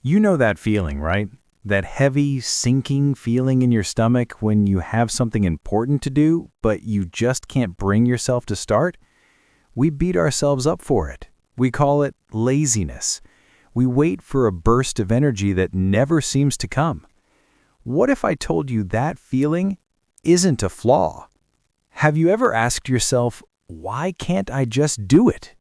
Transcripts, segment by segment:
You know that feeling, right? That heavy, sinking feeling in your stomach when you have something important to do, but you just can't bring yourself to start? We beat ourselves up for it. We call it laziness. We wait for a burst of energy that never seems to come. What if I told you that feeling isn't a flaw? Have you ever asked yourself, why can't I just do it?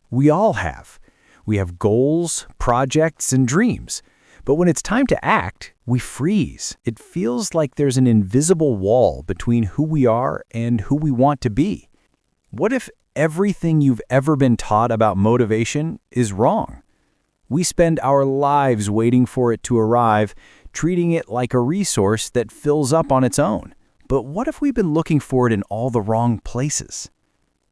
We all have. We have goals, projects, and dreams. But when it's time to act, we freeze. It feels like there's an invisible wall between who we are and who we want to be. What if everything you've ever been taught about motivation is wrong? We spend our lives waiting for it to arrive, treating it like a resource that fills up on its own. But what if we've been looking for it in all the wrong places?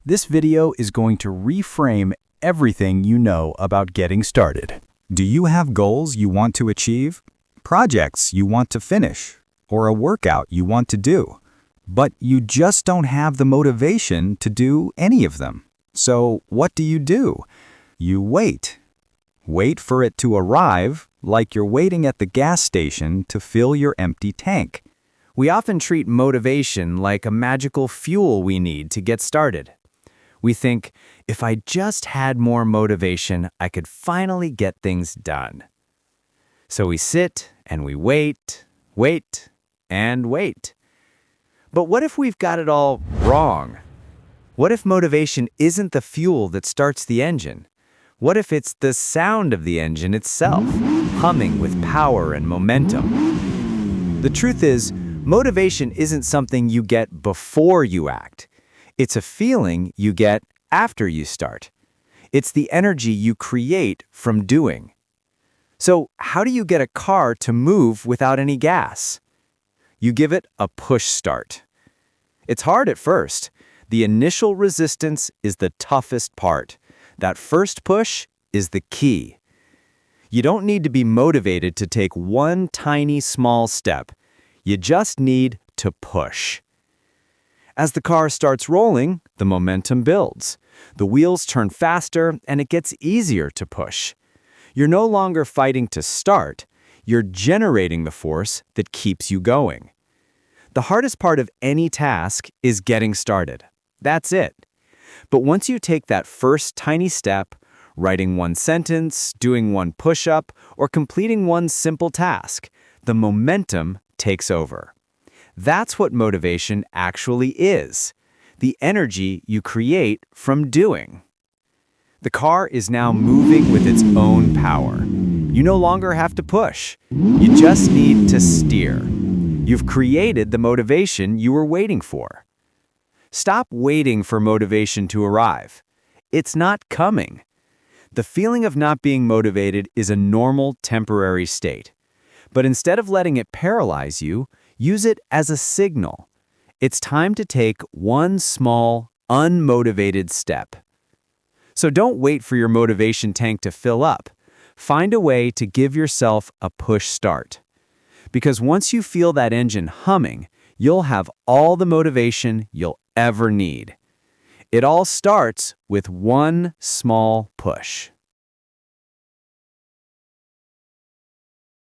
This video is going to reframe everything you know about getting started. Do you have goals you want to achieve, projects you want to finish, or a workout you want to do, but you just don't have the motivation to do any of them? So what do? You wait. Wait for it to arrive, like you're waiting at the gas station to fill your empty tank. We often treat motivation like a magical fuel we need to get started. We think, if I just had more motivation, I could finally get things done. So we sit and we wait, and wait. But what if we've got it all wrong? What if motivation isn't the fuel that starts the engine? What if it's the sound of the engine itself, humming with power and momentum? The truth is, motivation isn't something you get before you act. It's a feeling you get after you start. It's the energy you create from doing. So, how do you get a car to move without any gas? You give it a push start. It's hard at first. The initial resistance is the toughest part. That first push is the key. You don't need to be motivated to take one tiny small step. You just need to push. As the car starts rolling, the momentum builds. The wheels turn faster, and it gets easier to push. You're no longer fighting to start. You're generating the force that keeps you going. The hardest part of any task is getting started. That's it. But once you take that first tiny step, writing one sentence, doing one push-up, or completing one simple task, the momentum takes over. That's what motivation actually is, the energy you create from doing. The car is now moving with its own power. You no longer have to push. You just need to steer. You've created the motivation you were waiting for. Stop waiting for motivation to arrive. It's not coming. The feeling of not being motivated is a normal temporary state. But instead of letting it paralyze you, use it as a signal. It's time to take one small, unmotivated step. So don't wait for your motivation tank to fill up. Find a way to give yourself a push start. Because once you feel that engine humming, you'll have all the motivation you'll ever need. It all starts with one small push.